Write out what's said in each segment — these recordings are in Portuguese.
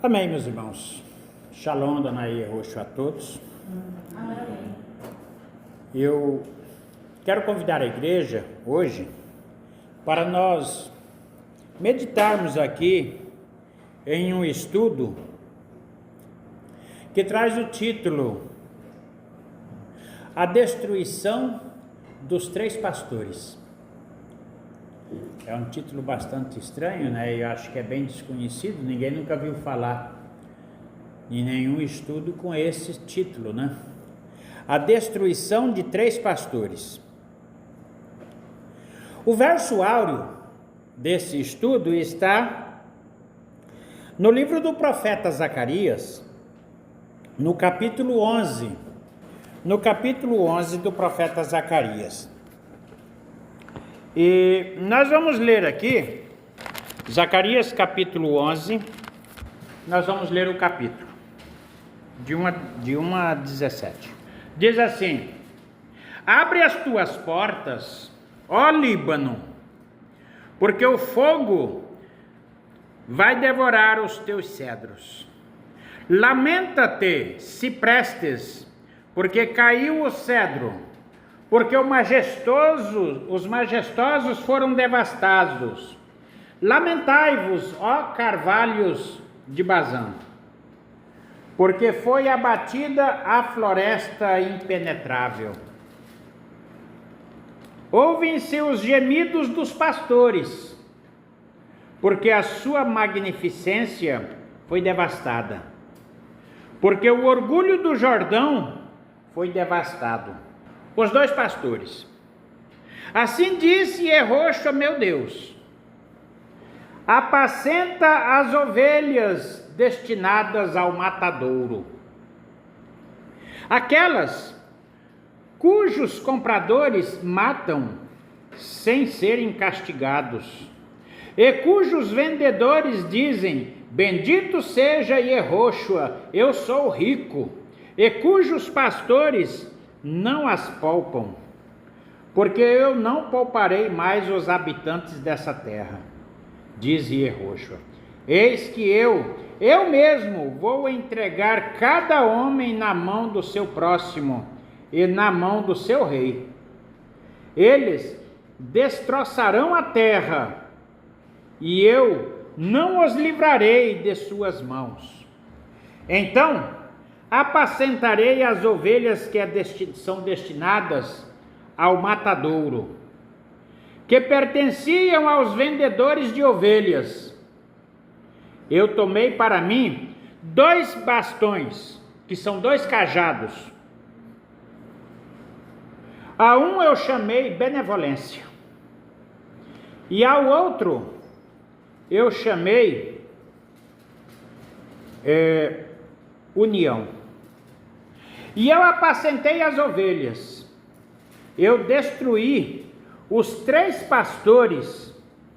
Amém, meus irmãos. Shalom, Danaí Roxo a todos. Amém. Eu quero convidar a igreja hoje para nós meditarmos aqui em um estudo que traz o título A Destruição dos Três Pastores. É um título bastante estranho, né? Eu acho que é bem desconhecido, ninguém nunca viu falar em nenhum estudo com esse título, né? A Destruição de Três Pastores. O verso áureo desse estudo está no livro do profeta Zacarias, no capítulo 11. No capítulo 11 do profeta Zacarias. E nós vamos ler aqui, Zacarias capítulo 11, nós vamos ler o capítulo, de 1 a 17. Diz assim: Abre as tuas portas, ó Líbano, porque o fogo vai devorar os teus cedros. Lamenta-te, ciprestes, porque caiu o cedro, porque os majestosos foram devastados. Lamentai-vos, ó carvalhos de Bazã, porque foi abatida a floresta impenetrável. Ouvem-se os gemidos dos pastores, porque a sua magnificência foi devastada, porque o orgulho do Jordão foi devastado. Os dois pastores. Assim disse Yehoshua, meu Deus: apacenta as ovelhas destinadas ao matadouro, aquelas cujos compradores matam sem serem castigados, e cujos vendedores dizem: bendito seja Yehoshua, eu sou rico, e cujos pastores não as poupam, porque eu não pouparei mais os habitantes dessa terra, diz Yehoshua. Eis que eu mesmo vou entregar cada homem na mão do seu próximo e na mão do seu rei. Eles destroçarão a terra, e eu não os livrarei de suas mãos. Então apacentarei as ovelhas que são destinadas ao matadouro, que pertenciam aos vendedores de ovelhas. Eu tomei para mim 2 bastões, que são 2 cajados. A um eu chamei benevolência, e ao outro eu chamei união. E eu apacentei as ovelhas. Eu destruí os 3 pastores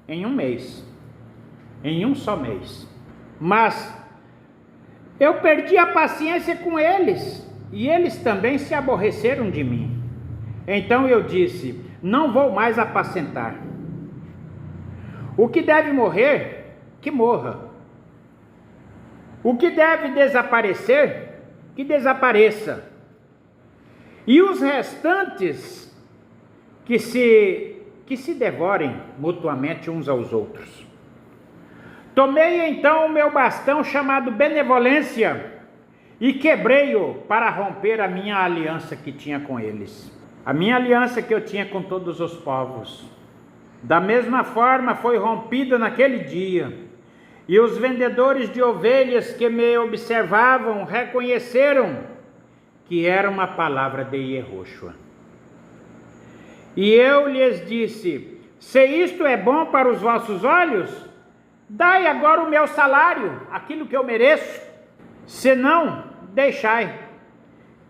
em um mês, em um só mês. Mas eu perdi a paciência com eles, e eles também se aborreceram de mim. Então eu disse: não vou mais apacentar. O que deve morrer, que morra. O que deve desaparecer, que desapareça. E os restantes que se devorem mutuamente uns aos outros. Tomei então o meu bastão chamado benevolência e quebrei-o para romper a minha aliança que tinha com eles. A minha aliança que eu tinha com todos os povos. Da mesma forma foi rompida naquele dia. E os vendedores de ovelhas que me observavam reconheceram que era uma palavra de Yehoshua. E eu lhes disse: se isto é bom para os vossos olhos, dai agora o meu salário, aquilo que eu mereço. Se não, deixai.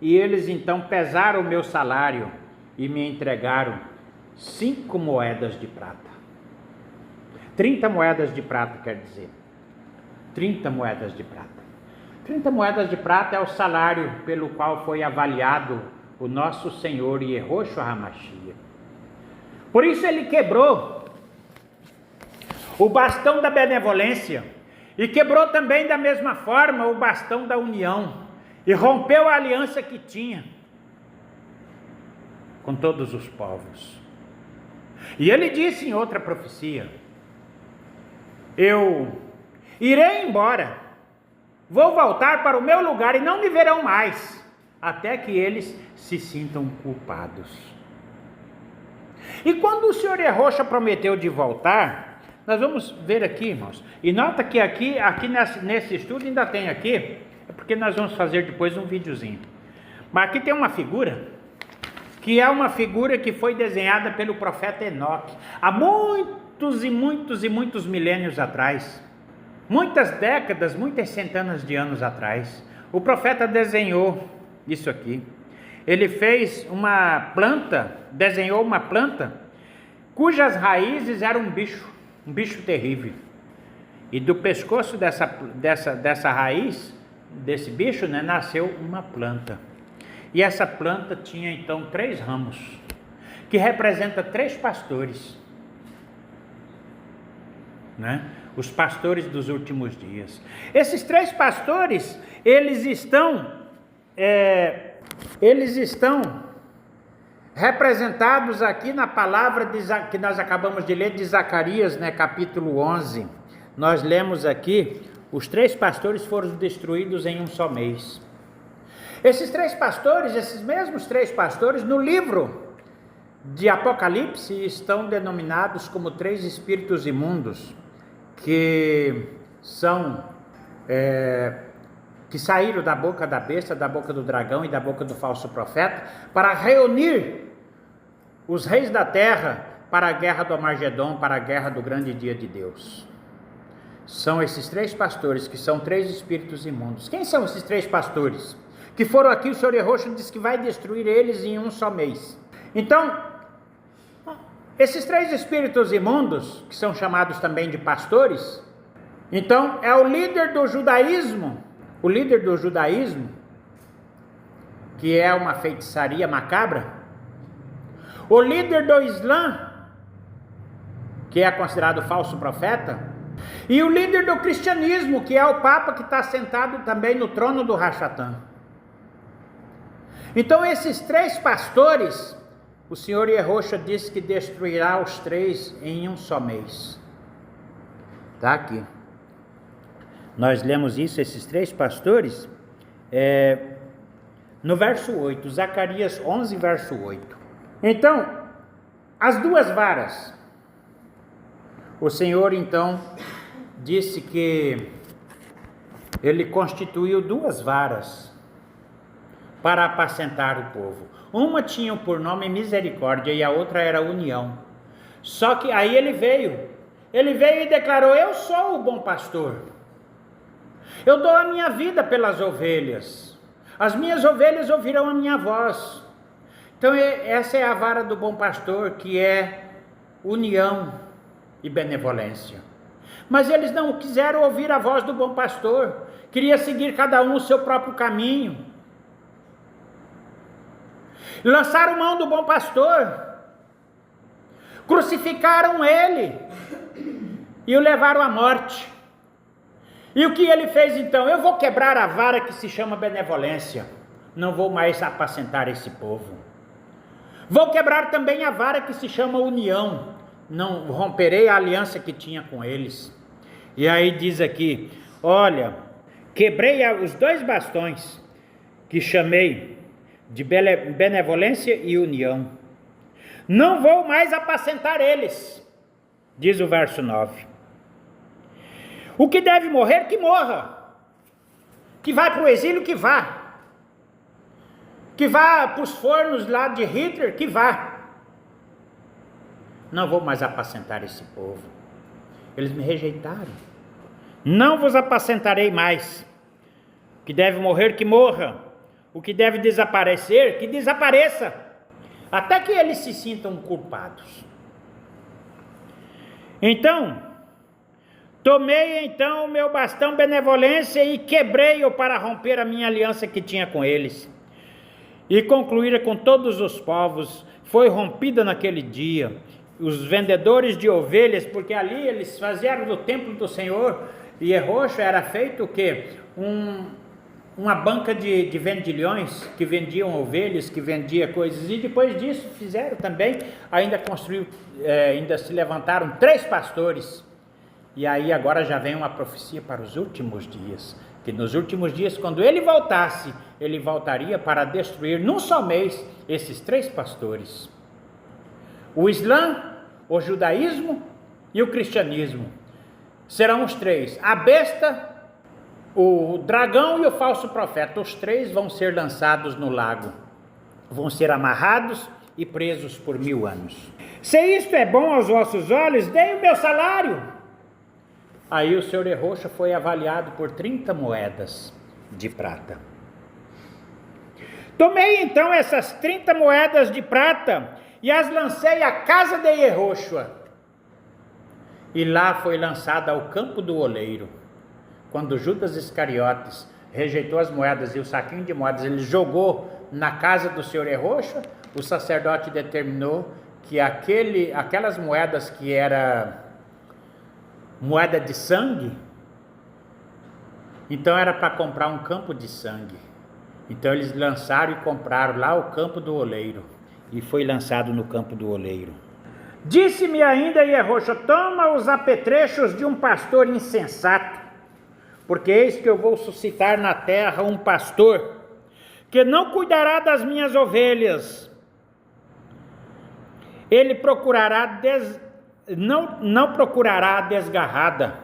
E eles então pesaram o meu salário e me entregaram 5 moedas de prata. 30 moedas de prata, quer dizer. 30 moedas de prata. 30 moedas de prata é o salário pelo qual foi avaliado o nosso Senhor Yehoshua HaMashiach. Por isso ele quebrou o bastão da benevolência E quebrou também da mesma forma o bastão da união, e rompeu a aliança que tinha com todos os povos. E ele disse em outra profecia: eu irei embora, vou voltar para o meu lugar e não me verão mais, até que eles se sintam culpados. E quando o Senhor Yehoshua prometeu de voltar, nós vamos ver aqui, irmãos, e nota que aqui nesse estudo ainda tem aqui, é porque nós vamos fazer depois um videozinho, mas aqui tem uma figura, que é uma figura que foi desenhada pelo profeta Enoque, há muitos e muitos e muitos milênios atrás, muitas décadas, muitas centenas de anos atrás. O profeta desenhou isso aqui, ele fez uma planta, desenhou uma planta, cujas raízes eram um bicho terrível, e do pescoço dessa raiz, desse bicho, né, nasceu uma planta, e essa planta tinha então 3 ramos, que representa 3 pastores, né? Os pastores dos últimos dias. Esses 3 pastores, eles estão representados aqui na palavra que nós acabamos de ler de Zacarias, né, capítulo 11. Nós lemos aqui: os 3 pastores foram destruídos em um só mês. Esses 3 pastores, esses mesmos 3 pastores, no livro de Apocalipse, estão denominados como 3 espíritos imundos, que saíram da boca da besta, da boca do dragão e da boca do falso profeta, para reunir os reis da terra para a guerra do Armagedon, para a guerra do grande dia de Deus. São esses 3 pastores, que são 3 espíritos imundos. Quem são esses 3 pastores? Que foram aqui, o Senhor Yehoshua diz que vai destruir eles em um só mês. Então, esses 3 espíritos imundos, que são chamados também de pastores, então é o líder do judaísmo, que é uma feitiçaria macabra, o líder do Islã, que é considerado falso profeta, e o líder do cristianismo, que é o Papa, que está sentado também no trono do Rachatã. Então esses 3 pastores, o Senhor Yehoshua disse que destruirá os 3 em um só mês. Está aqui. Nós lemos isso, esses 3 pastores, no verso 8, Zacarias 11, verso 8. Então, as 2 varas, o Senhor então disse que ele constituiu 2 varas para apacentar o povo. Uma tinha por nome misericórdia e a outra era união. Só que aí ele veio e declarou: eu sou o bom pastor, eu dou a minha vida pelas ovelhas, as minhas ovelhas ouvirão a minha voz. Então essa é a vara do bom pastor, que é união e benevolência. Mas eles não quiseram ouvir a voz do bom pastor, queria seguir cada um o seu próprio caminho, lançaram mão do bom pastor, crucificaram ele e o levaram à morte. E o que ele fez então? Eu vou quebrar a vara que se chama benevolência, não vou mais apacentar esse povo. Vou quebrar também a vara que se chama união, não romperei a aliança que tinha com eles. E aí diz aqui: olha, quebrei os 2 bastões que chamei de benevolência e união, não vou mais apacentar eles, diz o verso 9. O que deve morrer, que morra, que vá para o exílio, que vá para os fornos lá de Hitler, que vá. Não vou mais apacentar esse povo, eles me rejeitaram, não vos apacentarei mais. O que deve morrer, que morra, o que deve desaparecer, que desapareça, até que eles se sintam culpados. Então, tomei então o meu bastão benevolência e quebrei-o para romper a minha aliança que tinha com eles, e concluíra com todos os povos. Foi rompida naquele dia os vendedores de ovelhas, porque ali eles faziam do templo do Senhor, Yehoshua era feito o quê? Uma banca de vendilhões que vendiam ovelhas, que vendia coisas, e depois disso fizeram também, ainda se levantaram 3 pastores, e aí agora já vem uma profecia para os últimos dias, que nos últimos dias, quando ele voltasse, ele voltaria para destruir num só mês esses 3 pastores. O Islã, o judaísmo e o cristianismo serão os 3, a besta, o dragão e o falso profeta. Os 3 vão ser lançados no lago, vão ser amarrados e presos por 1000 anos. Se isto é bom aos vossos olhos, dei o meu salário. Aí o senhor Yehoshua foi avaliado por 30 moedas de prata. Tomei então essas 30 moedas de prata e as lancei à casa de Yehoshua, e lá foi lançada ao campo do oleiro. Quando Judas Iscariotes rejeitou as moedas e o saquinho de moedas, ele jogou na casa do senhor Yehoshua, o sacerdote determinou que aquelas moedas que era moeda de sangue, então era para comprar um campo de sangue. Então eles lançaram e compraram lá o campo do oleiro, e foi lançado no campo do oleiro. Disse-me ainda Yehoshua: toma os apetrechos de um pastor insensato, porque eis que eu vou suscitar na terra um pastor que não cuidará das minhas ovelhas. Ele não procurará a desgarrada,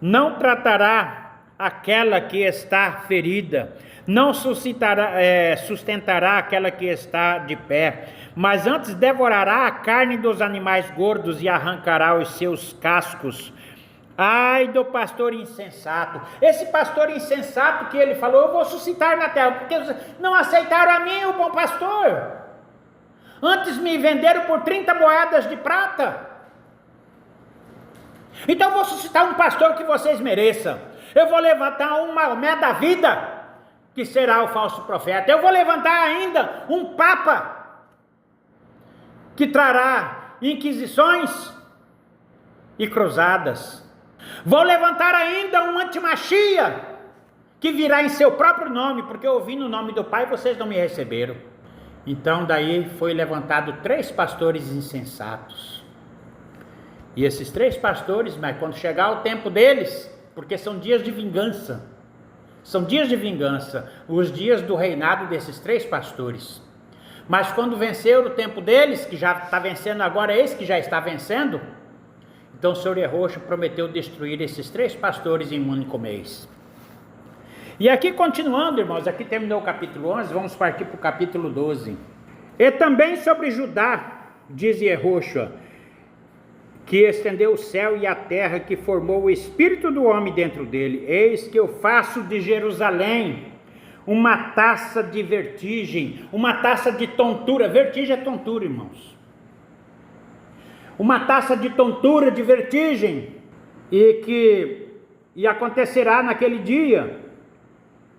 não tratará aquela que está ferida, não sustentará aquela que está de pé, mas antes devorará a carne dos animais gordos e arrancará os seus cascos. Ai do pastor insensato. Esse pastor insensato que ele falou: eu vou suscitar na terra, porque não aceitaram a mim, o bom pastor. Antes me venderam por 30 moedas de prata. Então eu vou suscitar um pastor que vocês mereçam. Eu vou levantar um Maomé da vida, que será o falso profeta. Eu vou levantar ainda um papa, que trará inquisições e cruzadas. Vou levantar ainda um antimachia, que virá em seu próprio nome, porque eu vim no nome do Pai e vocês não me receberam. Então daí foi levantado 3 pastores insensatos. E esses 3 pastores, mas quando chegar o tempo deles, porque são dias de vingança, os dias do reinado desses 3 pastores. Mas quando vencer o tempo deles, que já está vencendo agora, esse que já está vencendo, então o senhor Yehoshua prometeu destruir esses 3 pastores em um único mês. E aqui continuando, irmãos, aqui terminou o capítulo 11, vamos partir para o capítulo 12. E também sobre Judá, diz Yehoshua, que estendeu o céu e a terra, que formou o espírito do homem dentro dele. Eis que eu faço de Jerusalém uma taça de vertigem, uma taça de tontura. Vertigem é tontura, irmãos. Uma taça de tontura, de vertigem, e acontecerá naquele dia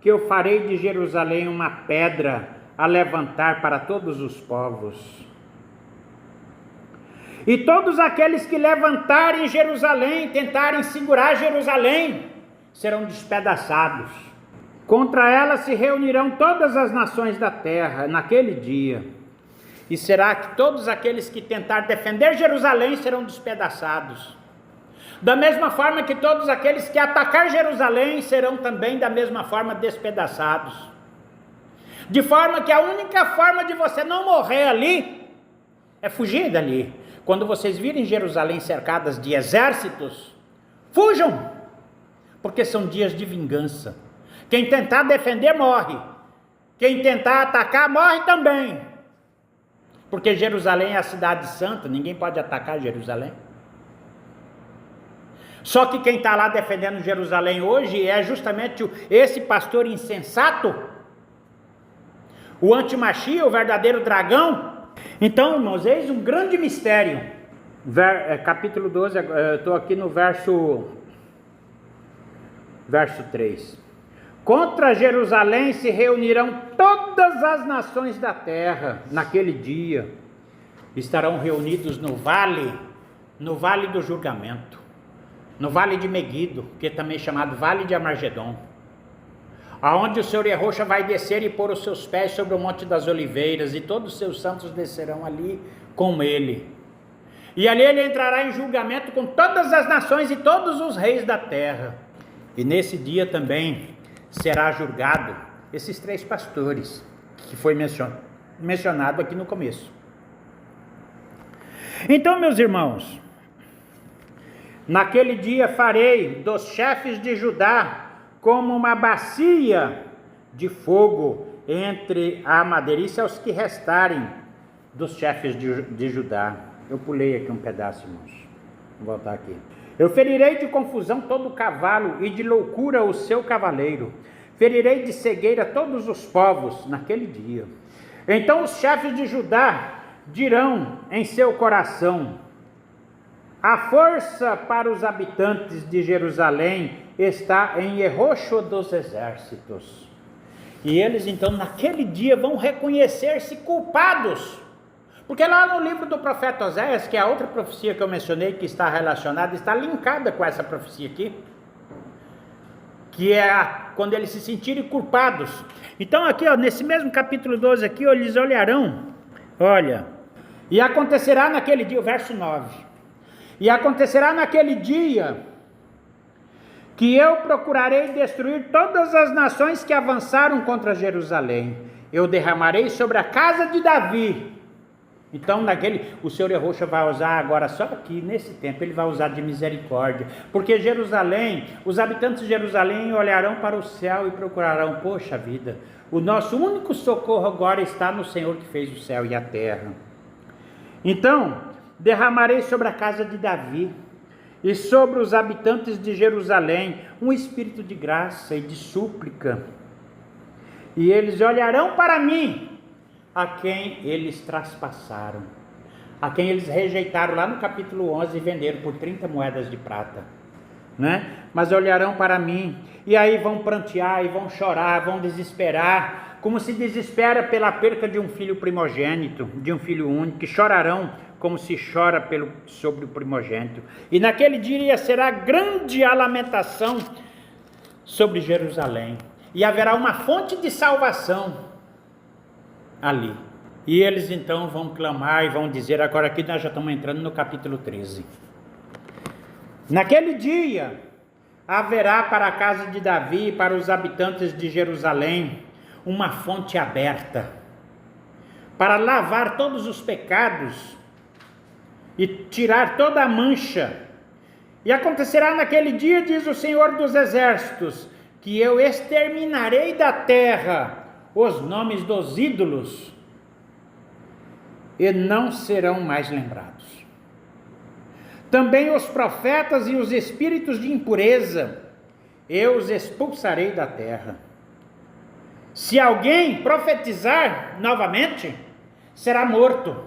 que eu farei de Jerusalém uma pedra a levantar para todos os povos. E todos aqueles que levantarem Jerusalém, tentarem segurar Jerusalém, serão despedaçados. Contra ela se reunirão todas as nações da terra naquele dia. E será que todos aqueles que tentar defender Jerusalém serão despedaçados. Da mesma forma que todos aqueles que atacar Jerusalém serão também da mesma forma despedaçados. De forma que a única forma de você não morrer ali é fugir dali. Quando vocês virem Jerusalém cercadas de exércitos, fujam, porque são dias de vingança. Quem tentar defender morre, quem tentar atacar morre também, porque Jerusalém é a cidade santa, ninguém pode atacar Jerusalém. Só que quem está lá defendendo Jerusalém hoje é justamente esse pastor insensato, o antimachia, o verdadeiro dragão. Então, irmãos, eis um grande mistério. Capítulo 12, eu estou aqui no verso 3. Contra Jerusalém se reunirão todas as nações da terra naquele dia. Estarão reunidos no vale do julgamento. no vale de Meguido, que é também chamado Vale de Amargedon, aonde o Senhor Yahushua vai descer e pôr os seus pés sobre o Monte das Oliveiras, e todos os seus santos descerão ali com ele. E ali ele entrará em julgamento com todas as nações e todos os reis da terra. E nesse dia também será julgado esses 3 pastores, que foi mencionado aqui no começo. Então, meus irmãos, naquele dia farei dos chefes de Judá como uma bacia de fogo entre a madeirice aos que restarem dos chefes de Judá. Eu pulei aqui um pedaço, irmãos. Vou voltar aqui. Eu ferirei de confusão todo o cavalo e de loucura o seu cavaleiro. Ferirei de cegueira todos os povos naquele dia. Então os chefes de Judá dirão em seu coração: a força para os habitantes de Jerusalém está em Yehoshua dos exércitos. E eles então naquele dia vão reconhecer-se culpados. Porque lá no livro do profeta Oséias, que é a outra profecia que eu mencionei, que está relacionada, está linkada com essa profecia aqui, que é quando eles se sentirem culpados. Então aqui, ó, nesse mesmo capítulo 12 aqui, ó, eles olharão, olha, e acontecerá naquele dia, o verso 9, e acontecerá naquele dia que eu procurarei destruir todas as nações que avançaram contra Jerusalém. Eu derramarei sobre a casa de Davi. Então o Senhor Yahushua vai usar agora, só aqui nesse tempo, ele vai usar de misericórdia, porque Jerusalém, os habitantes de Jerusalém olharão para o céu e procurarão: poxa vida, o nosso único socorro agora está no Senhor que fez o céu e a terra. Então, derramarei sobre a casa de Davi e sobre os habitantes de Jerusalém um espírito de graça e de súplica, e eles olharão para mim, a quem eles traspassaram, a quem eles rejeitaram lá no capítulo 11 e venderam por 30 moedas de prata, né? Mas olharão para mim, e aí vão prantear, e vão chorar, vão desesperar, como se desespera pela perca de um filho primogênito, de um filho único, que chorarão como se chora sobre o primogênito. E naquele dia será grande a lamentação sobre Jerusalém, e haverá uma fonte de salvação ali. E eles então vão clamar e vão dizer, agora aqui nós já estamos entrando no capítulo 13. Naquele dia haverá para a casa de Davi e para os habitantes de Jerusalém uma fonte aberta, para lavar todos os pecados e tirar toda a mancha. E acontecerá naquele dia, diz o Senhor dos Exércitos, que eu exterminarei da terra os nomes dos ídolos, e não serão mais lembrados. Também os profetas e os espíritos de impureza, eu os expulsarei da terra. Se alguém profetizar novamente, será morto.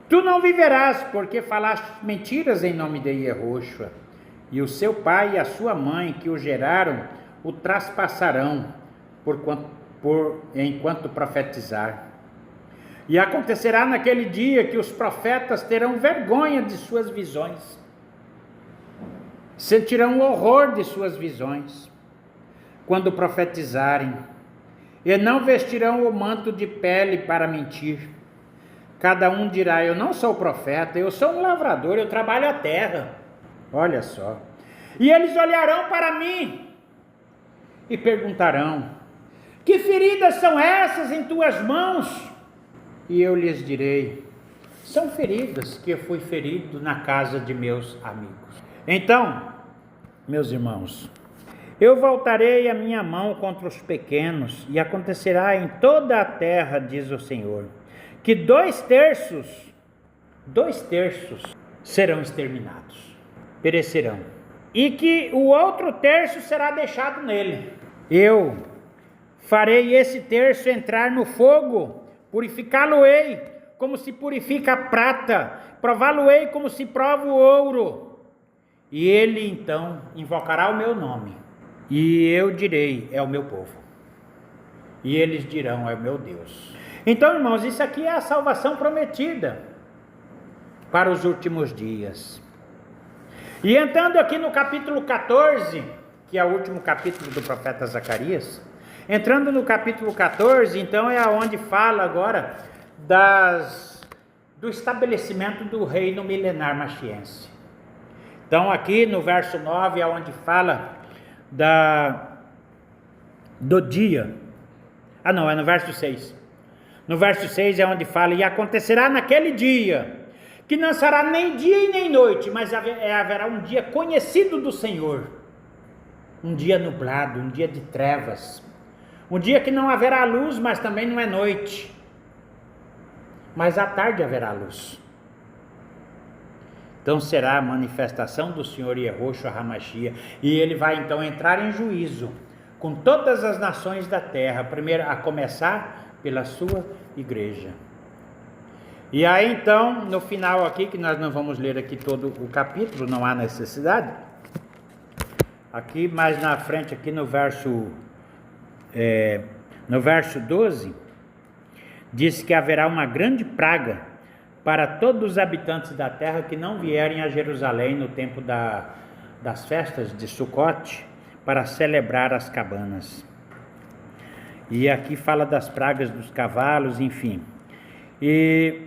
Tu não viverás, porque falaste mentiras em nome de Yehoshua, e o seu pai e a sua mãe que o geraram, o traspassarão, enquanto profetizar. E acontecerá naquele dia que os profetas terão vergonha de suas visões, sentirão o horror de suas visões, quando profetizarem, e não vestirão o manto de pele para mentir. Cada um dirá: eu não sou profeta, eu sou um lavrador, eu trabalho a terra. Olha só. E eles olharão para mim e perguntarão: que feridas são essas em tuas mãos? E eu lhes direi: são feridas que eu fui ferido na casa de meus amigos. Então, meus irmãos, eu voltarei a minha mão contra os pequenos, e acontecerá em toda a terra, diz o Senhor, que 2/3 serão exterminados, perecerão, e que o outro terço será deixado nele. Eu farei esse terço entrar no fogo, purificá-lo-ei como se purifica a prata, prová-lo-ei como se prova o ouro. E ele então invocará o meu nome, e eu direi: é o meu povo. E eles dirão: é o meu Deus. Então, irmãos, isso aqui é a salvação prometida para os últimos dias. E entrando aqui no capítulo 14, que é o último capítulo do profeta Zacarias, entrando no capítulo 14, então é onde fala agora do estabelecimento do reino milenar machiense. Então aqui no verso 9 é onde fala do dia. Ah não, é no verso 6. No verso 6 é onde fala: e acontecerá naquele dia, que não será nem dia e nem noite, mas haverá um dia conhecido do Senhor, um dia nublado, um dia de trevas, um dia que não haverá luz, mas também não é noite, mas à tarde haverá luz. Então será a manifestação do Senhor Yehoshua HaMashiach, e ele vai então entrar em juízo com todas as nações da terra, primeiro a começar pela sua igreja. E aí então, no final aqui, que nós não vamos ler aqui todo o capítulo, não há necessidade, aqui mais na frente, aqui no verso 12, diz que haverá uma grande praga para todos os habitantes da terra que não vierem a Jerusalém no tempo das festas de Sucote, para celebrar as cabanas. E aqui fala das pragas dos cavalos, enfim. E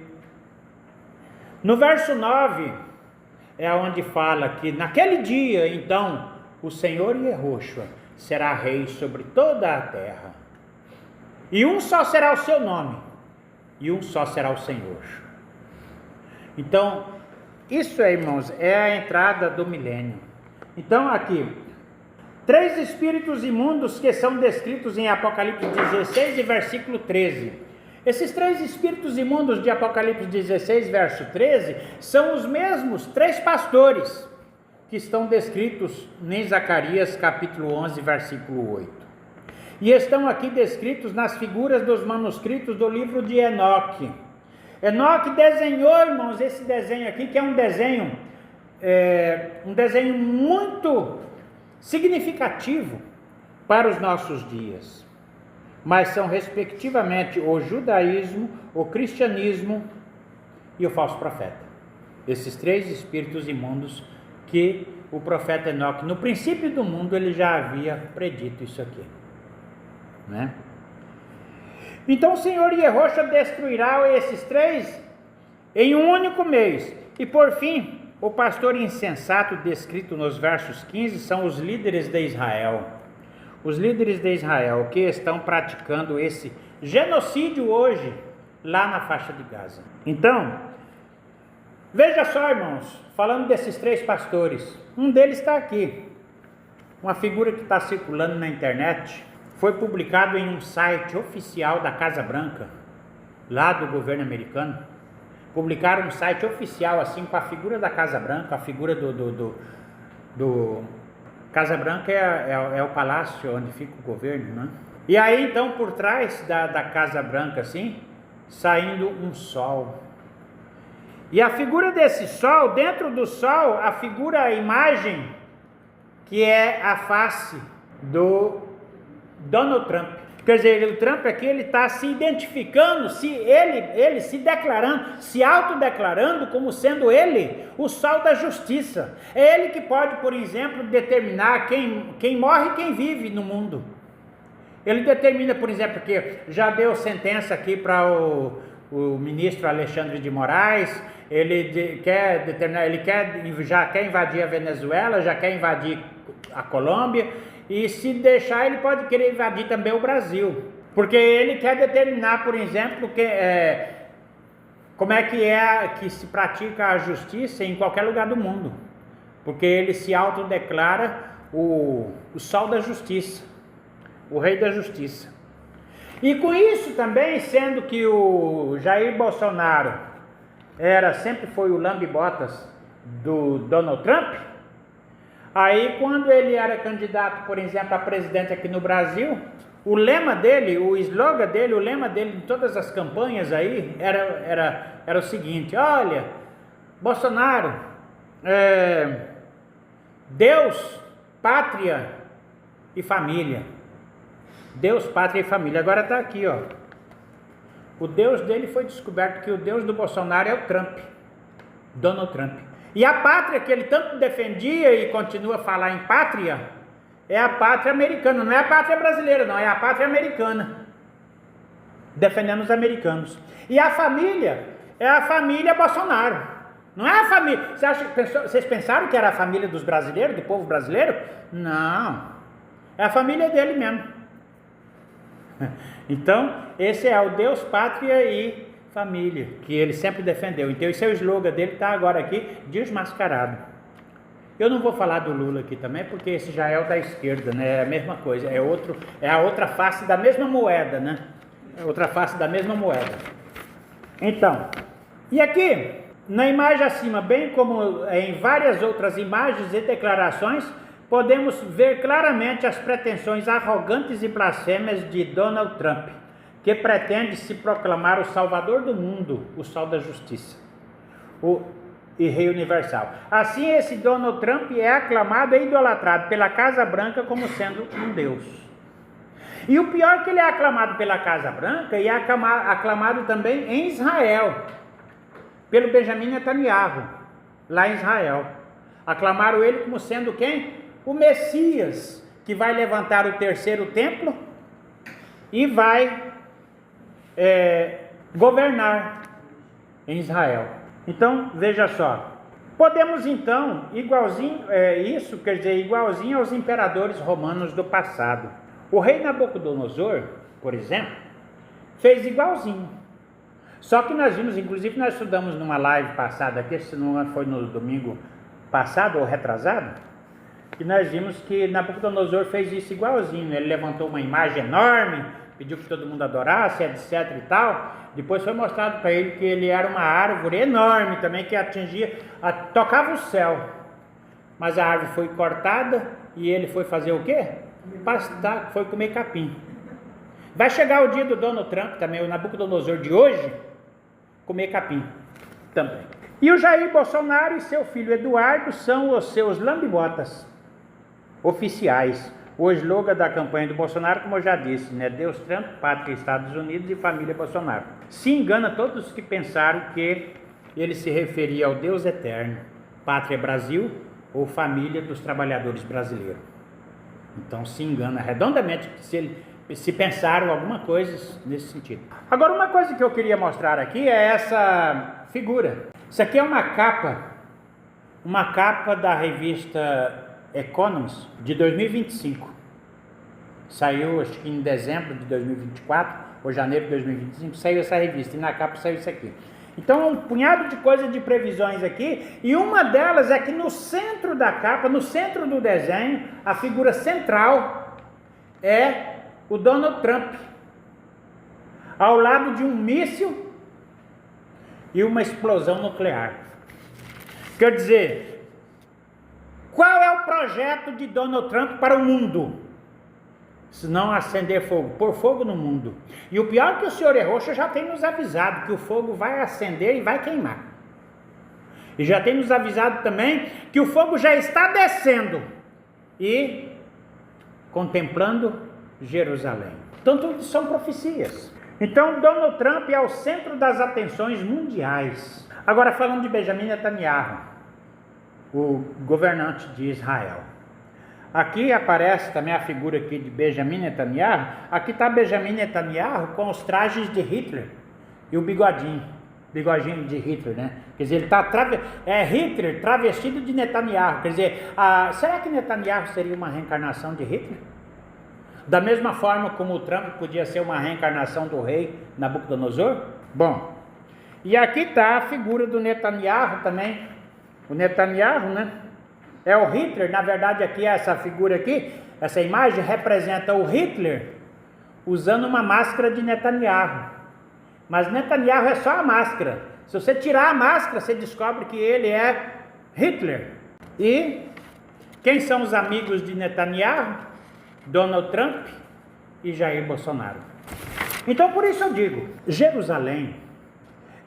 no verso 9 é onde fala que naquele dia, então, o Senhor Yehoshua será rei sobre toda a terra. E um só será o seu nome, e um só será o Senhor. Então, isso aí, irmãos, é a entrada do milênio. Então, aqui, 3 espíritos imundos que são descritos em Apocalipse 16 e versículo 13. Esses 3 espíritos imundos de Apocalipse 16, verso 13, são os mesmos 3 pastores que estão descritos em Zacarias capítulo 11, versículo 8. E estão aqui descritos nas figuras dos manuscritos do livro de Enoque. Enoque desenhou, irmãos, esse desenho aqui, que é um desenho muito significativo para os nossos dias, mas são respectivamente o judaísmo, o cristianismo e o falso profeta. Esses 3 espíritos imundos que o profeta Enoque, no princípio do mundo, ele já havia predito isso aqui, né? Então o Senhor Yehoshua destruirá esses 3 em um único mês. E por fim, o pastor insensato descrito nos versos 15 são os líderes de Israel. Os líderes de Israel que estão praticando esse genocídio hoje lá na faixa de Gaza. Então, veja só, irmãos, falando desses 3 pastores, um deles está aqui, uma figura que está circulando na internet, foi publicado em um site oficial da Casa Branca, lá do governo americano. Publicaram um site oficial assim com a figura da Casa Branca, a figura do Casa Branca é o palácio onde fica o governo, né? E aí então por trás da Casa Branca assim, saindo um sol. E a figura desse sol, dentro do sol, a imagem que é a face do Donald Trump. Quer dizer, o Trump aqui, ele está se identificando, ele se declarando, se autodeclarando como sendo ele o sol da justiça. É ele que pode, por exemplo, determinar quem morre e quem vive no mundo. Ele determina, por exemplo, que já deu sentença aqui para o ministro Alexandre de Moraes, já quer invadir a Venezuela, já quer invadir a Colômbia, e se deixar ele pode querer invadir também o Brasil, porque ele quer determinar, por exemplo, como é que se pratica a justiça em qualquer lugar do mundo, porque ele se autodeclara o sol da justiça, o rei da justiça. E com isso também, sendo que o Jair Bolsonaro sempre foi o lambe-botas do Donald Trump, aí quando ele era candidato, por exemplo, a presidente aqui no Brasil, o lema dele, o slogan dele, o lema dele em todas as campanhas aí, era o seguinte: olha, Bolsonaro, Deus, pátria e família. Deus, pátria e família. Agora está aqui, ó. O Deus dele foi descoberto, que o Deus do Bolsonaro é o Trump, Donald Trump. E a pátria que ele tanto defendia e continua a falar em pátria, é a pátria americana, não é a pátria brasileira não, é a pátria americana, defendendo os americanos. E a família é a família Bolsonaro, não é a família, vocês pensaram que era a família dos brasileiros, do povo brasileiro? Não, é a família dele mesmo. Então, esse é o Deus, pátria e família, que ele sempre defendeu. Então, esse é o slogan dele, está agora aqui, desmascarado. Eu não vou falar do Lula aqui também, porque esse já é o da esquerda, né? É a mesma coisa, é a outra face da mesma moeda, né? É outra face da mesma moeda. Então, e aqui, na imagem acima, bem como em várias outras imagens e declarações, podemos ver claramente as pretensões arrogantes e blasfêmias de Donald Trump, que pretende se proclamar o salvador do mundo, o sol da justiça, e rei universal. Assim, esse Donald Trump é aclamado e idolatrado pela Casa Branca como sendo um Deus. E o pior é que ele é aclamado pela Casa Branca e é aclamado também em Israel, pelo Benjamin Netanyahu, lá em Israel. Aclamaram ele como sendo quem? O Messias, que vai levantar o terceiro templo e vai governar em Israel. Então, veja só, podemos então, isso quer dizer, igualzinho aos imperadores romanos do passado. O rei Nabucodonosor, por exemplo, fez igualzinho. Só que nós vimos, inclusive nós estudamos numa live passada aqui, se não foi no domingo passado ou retrasado, que nós vimos que Nabucodonosor fez isso igualzinho. Ele levantou uma imagem enorme, pediu que todo mundo adorasse, etc e tal. Depois foi mostrado para ele que ele era uma árvore enorme também, que tocava o céu. Mas a árvore foi cortada e ele foi fazer o quê? Pastar, foi comer capim. Vai chegar o dia do Donald Trump também, o Nabucodonosor de hoje, comer capim também. E o Jair Bolsonaro e seu filho Eduardo são os seus lambibotas oficiais. O slogan da campanha do Bolsonaro, como eu já disse, né? Deus Trump, pátria Estados Unidos e família Bolsonaro. Se engana todos os que pensaram que ele se referia ao Deus eterno, pátria Brasil ou família dos trabalhadores brasileiros. Então se engana redondamente se pensaram alguma coisa nesse sentido. Agora, uma coisa que eu queria mostrar aqui é essa figura. Isso aqui é uma capa da revista Economist de 2025. Saiu, acho que em dezembro de 2024 ou janeiro de 2025, saiu essa revista e na capa saiu isso aqui. Então, um punhado de coisas de previsões aqui, e uma delas é que no centro da capa, no centro do desenho, a figura central é o Donald Trump, ao lado de um míssil e uma explosão nuclear. Quer dizer, qual é o projeto de Donald Trump para o mundo? Se não acender fogo, pôr fogo no mundo. E o pior é que o senhor Rocha já tem nos avisado que o fogo vai acender e vai queimar. E já tem nos avisado também que o fogo já está descendo e contemplando Jerusalém. Então tudo são profecias. Então Donald Trump é o centro das atenções mundiais. Agora falando de Benjamin Netanyahu, o governante de Israel. Aqui aparece também a figura aqui de Benjamin Netanyahu. Aqui está Benjamin Netanyahu com os trajes de Hitler e o bigodinho de Hitler, né? Quer dizer, ele está Hitler travestido de Netanyahu. Quer dizer, será que Netanyahu seria uma reencarnação de Hitler? Da mesma forma como o Trump podia ser uma reencarnação do rei Nabucodonosor? Bom, e aqui está a figura do Netanyahu também. O Netanyahu, né? É o Hitler, na verdade aqui essa figura aqui, essa imagem representa o Hitler usando uma máscara de Netanyahu. Mas Netanyahu é só a máscara. Se você tirar a máscara, você descobre que ele é Hitler. E quem são os amigos de Netanyahu? Donald Trump e Jair Bolsonaro. Então por isso eu digo, Jerusalém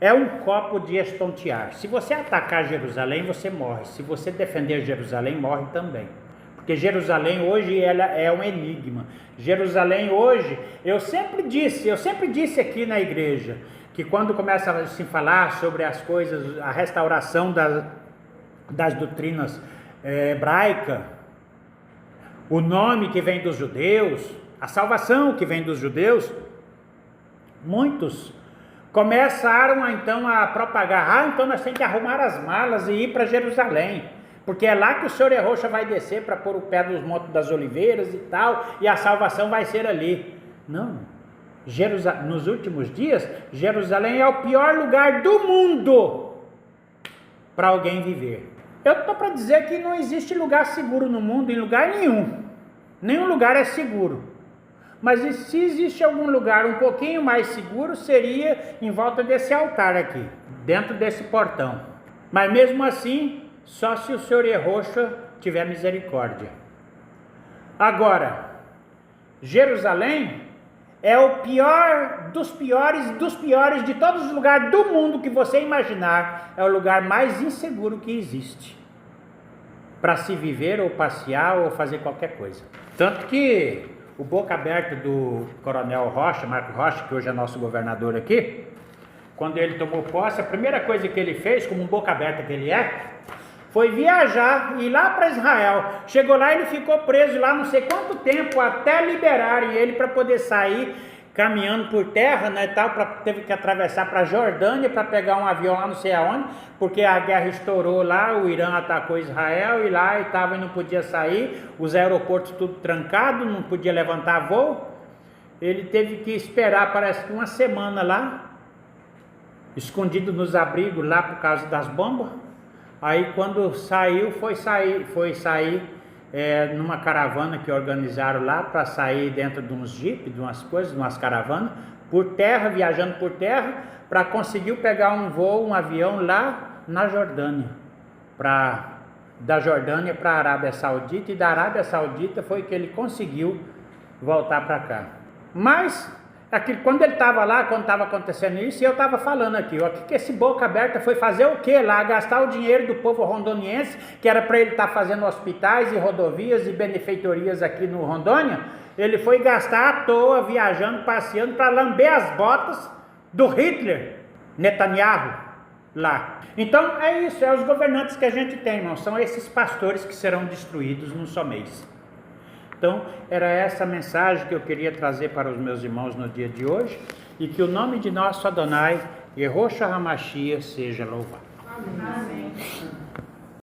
é um copo de estontear. Se você atacar Jerusalém, você morre. Se você defender Jerusalém, morre também. Porque Jerusalém hoje ela é um enigma. Jerusalém hoje, eu sempre disse aqui na igreja, que quando começa a se falar sobre as coisas, a restauração das doutrinas hebraicas, o nome que vem dos judeus, a salvação que vem dos judeus, muitos começaram então a propagar, então nós temos que arrumar as malas e ir para Jerusalém, porque é lá que o Senhor Yahushua vai descer para pôr o pé dos Montes das Oliveiras e tal, e a salvação vai ser ali. Não, nos últimos dias, Jerusalém é o pior lugar do mundo para alguém viver. Eu estou para dizer que não existe lugar seguro no mundo, em lugar nenhum. Nenhum lugar é seguro. Mas se existe algum lugar um pouquinho mais seguro, seria em volta desse altar aqui, dentro desse portão. Mas mesmo assim, só se o Senhor Yahushua tiver misericórdia. Agora, Jerusalém é o pior dos piores de todos os lugares do mundo que você imaginar. É o lugar mais inseguro que existe para se viver ou passear ou fazer qualquer coisa. Tanto que o boca aberta do Coronel Rocha, Marco Rocha, que hoje é nosso governador aqui, quando ele tomou posse, a primeira coisa que ele fez, como um boca aberta que ele é, foi viajar e ir lá para Israel. Chegou lá e ele ficou preso lá não sei quanto tempo, até liberarem ele para poder sair caminhando por terra, né, tal, teve que atravessar para a Jordânia para pegar um avião lá não sei aonde, porque a guerra estourou lá, o Irã atacou Israel e lá e não podia sair, os aeroportos tudo trancado, não podia levantar voo. Ele teve que esperar, parece que uma semana lá, escondido nos abrigos lá por causa das bombas. Aí quando saiu, foi sair numa caravana que organizaram lá, para sair dentro de uns jipes, de umas coisas, de umas caravanas, por terra, viajando por terra, para conseguir pegar um voo, um avião lá na Jordânia, da Jordânia para a Arábia Saudita, e da Arábia Saudita foi que ele conseguiu voltar para cá. Mas quando ele estava lá, quando estava acontecendo isso, eu estava falando aqui, ó, que esse boca aberta foi fazer o que lá? Gastar o dinheiro do povo rondoniense, que era para ele estar fazendo hospitais e rodovias e benefeitorias aqui no Rondônia. Ele foi gastar à toa, viajando, passeando, para lamber as botas do Hitler, Netanyahu, lá. Então é isso, é os governantes que a gente tem, irmão, são esses pastores que serão destruídos num só mês. Então, era essa mensagem que eu queria trazer para os meus irmãos no dia de hoje, e que o nome de nosso Adonai, Yahushua HaMashiach, seja louvado.